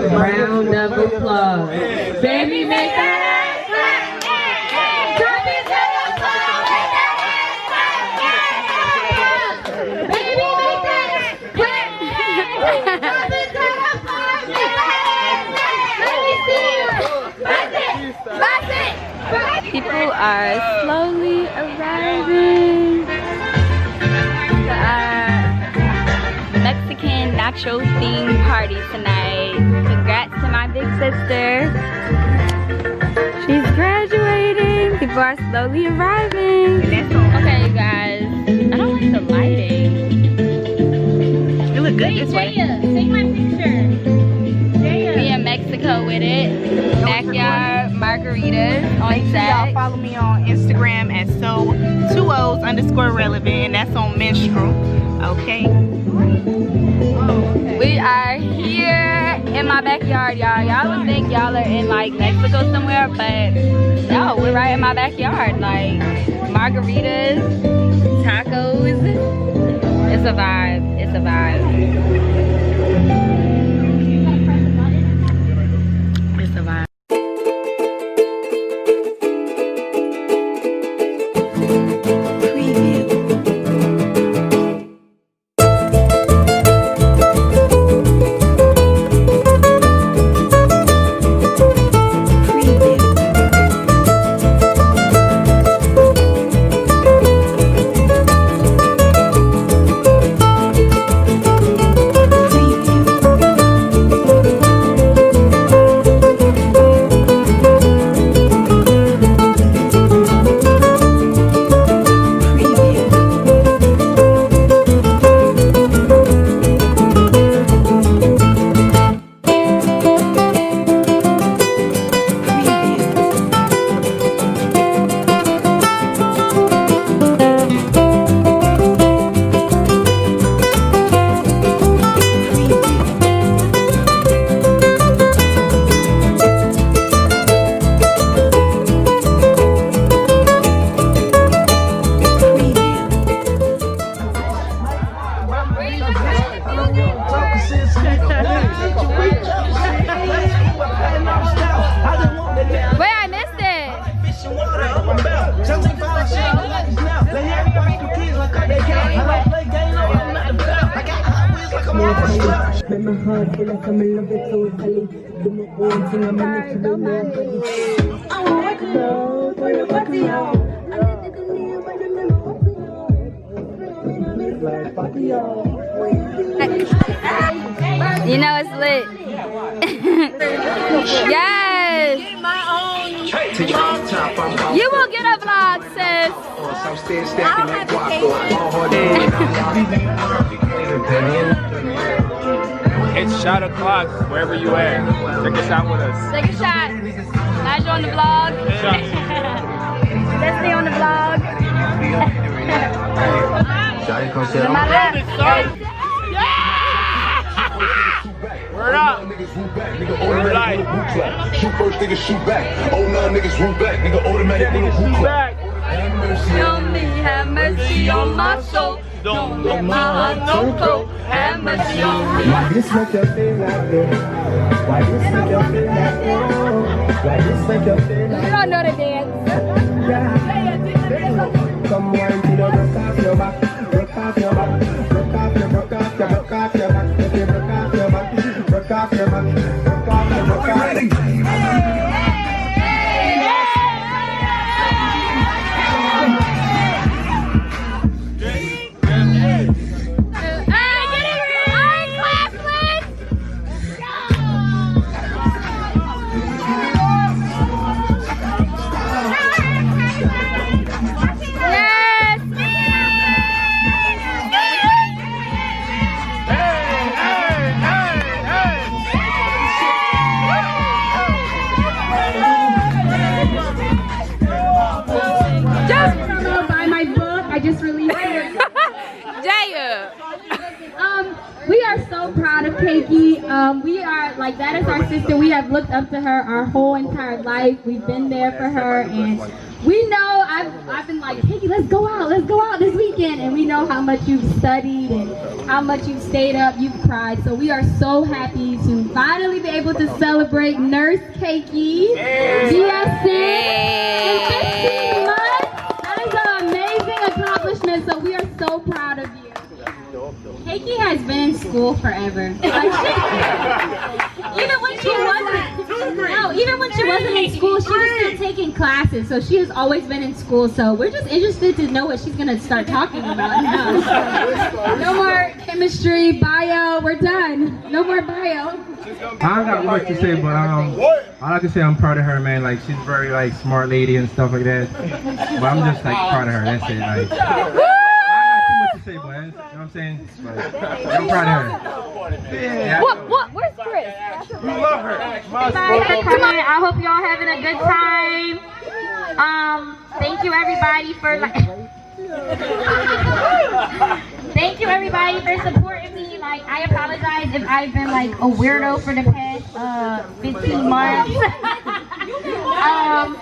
Round of applause. Baby, make that ass clap. Drop it to the floor. Make that ass clap. Baby, make that ass clap. Drop it to the floor. Make that ass clap. Let me see you. That's it. That's it. People are slowly arriving. The Mexican nacho theme party tonight. Congrats to my big sister. She's graduating. People are slowly arriving. Okay, you guys. I don't like the lighting. You look good this way. Take my picture. Me in Mexico with it. Backyard margaritas on set. Y'all follow me on Instagram at so2os_relevant, and that's on menstrual. Okay. We are here in my backyard, y'all. Y'all would think y'all are in like Mexico somewhere, but no, we're right in my backyard. Like margaritas, tacos. It's a vibe. It's a vibe. It's a vibe. You know it's lit. Yes. You will get a vlog, sis. It's shot o'clock wherever you at. Take a shot with us. Take a shot. Now you're on the vlog. Let's stay on the vlog. My left. Word up. Shoot first, nigga, shoot back. Oh, nah, niggas root back. Nigga, automatic, nigga, shoot back. Have mercy on me, have mercy on my soul. Don't let my heart no cold. Have mercy on me. Why this make you feel like this? Why this make you feel like this? Why this make you feel like this? You don't know the dance. Come on, you know, broke off your back. Broke off your back. Broke off your back. Broke off your back. Broke off your back. Broke off your back. Broke off your back. Keiki. We are like, that is our sister. We have looked up to her our whole entire life. We've been there for her, and we know I've been like, Keiki, let's go out this weekend, and we know how much you've studied and how much you've stayed up, you've cried. So we are so happy to finally be able to celebrate Nurse Keiki BSN in 15 months. That is an amazing accomplishment. So we are so proud of you. Keiki has been in school forever. Like, even when she wasn't in school, she was still taking classes. So she has always been in school. So we're just interested to know what she's gonna start talking about now. No more chemistry, bio. We're done. No more bio. I don't got much to say, but I like to say I'm proud of her, man. Like, she's very like smart lady and stuff like that. But I'm just like proud of her. That's it. Like, say, boy. You know what I'm saying? Like, I'm proud of her. Yeah. What? Where's Chris? We love her. Come on, I hope y'all having a good time. Thank you everybody for thank you everybody for supporting me. Like, I apologize if I've been like a weirdo for the past 15 months.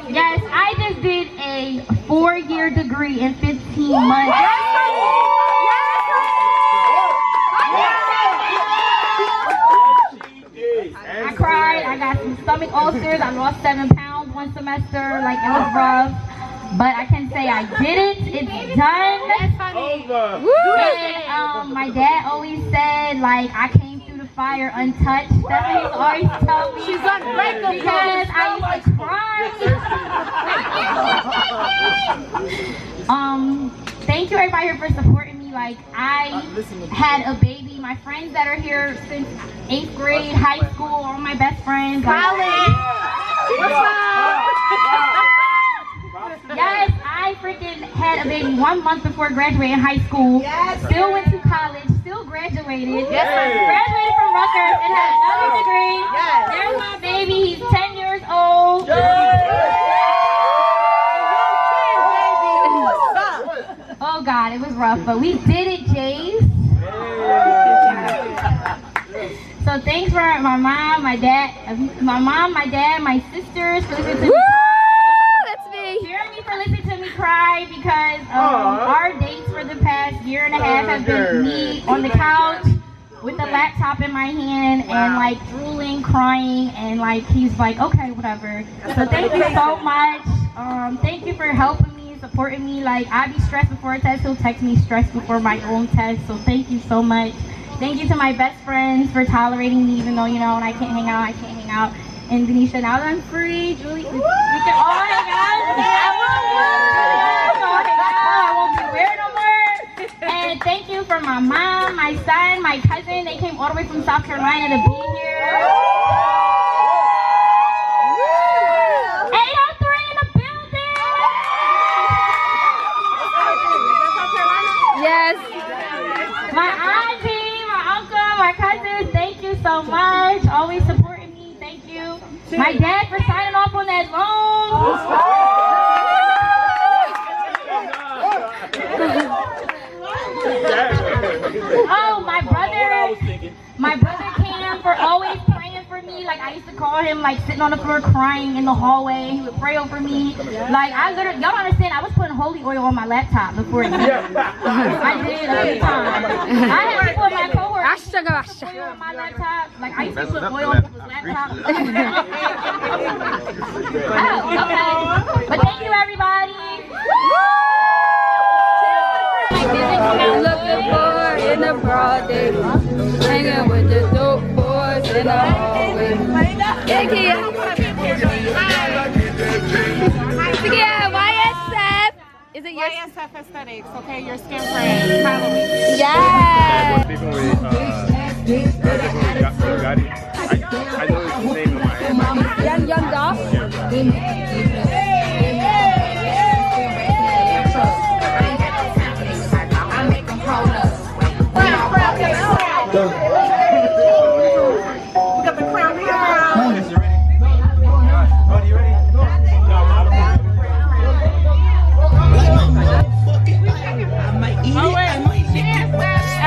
Yes, I just did a 4-year degree in 15 months. I cried, I got some stomach ulcers, I lost 7 pounds one semester, like it was rough. But I can say I did it, it's done. That's funny. And my dad always said, like, I came through the fire untouched. That's what he always told me. She's unbreakable. Because I used to cry. Thank you everybody here for supporting me. Like, I had a baby. My friends that are here since 8th grade, high school, all my best friends. College. What's up? Yes, I freaking had a baby 1 month before graduating high school. Yes. Still went to college, still graduated. Yes. Graduated from Rutgers and had another degree. Yes. There's my baby, he's 10 years old. Oh God, it was rough, but we did it, Jace. So thanks for my mom, my dad, my sisters for listening to me. Jeremy for listening to me cry because our dates for the past year and a half have been me on the couch with the laptop in my hand and like drooling, crying, and like he's like, okay, whatever. So thank you so much. Thank you for helping me, supporting me. Like, I be stressed before a test, he'll text me stressed before my own test. So thank you so much. Thank you to my best friends for tolerating me, even though, you know, when I can't hang out. And Denisha, now that I'm free, Julie, we can all hang out. I won't be weird no more. And thank you for my mom, my son, my cousin. They came all the way from South Carolina to be here. 803 in the building. Yes. My auntie, my uncle, my cousins, thank you so much. Always supporting me. Thank you. My dad for signing off on that loan. Oh, my brother Cam for always praying for me. Like, I used to call him like sitting on the floor crying in the hallway. He would pray over me. Like, I literally, y'all don't understand, I was putting holy oil on my laptop before it. I did every time. I had people in my cohort put oil on my laptop. Like, I used to put oil on people's laptops. Okay. But thank you everybody. Looking for in the broad day, hanging with the dope boys in the hallway. Yeah, YSF. Is it YSF Aesthetics, okay? Your skin friend, Halloween. Yes. I know his name in my head. Young dog?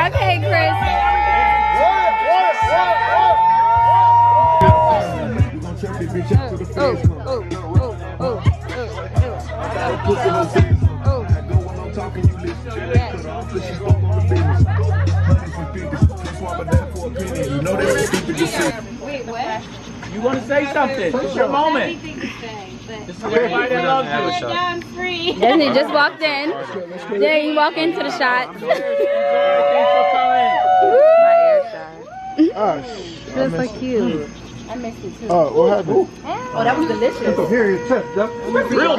Okay, Chris. Wait, what? You want to say something? It's your moment. This is everybody that loves you. Now I'm free. Disney just walked in. There you walk into the shot. Thanks for coming. That's so cute. I missed it too. Oh, what happened? Oh, that was delicious. Here, tip. Real.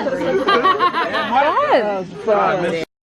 Yes.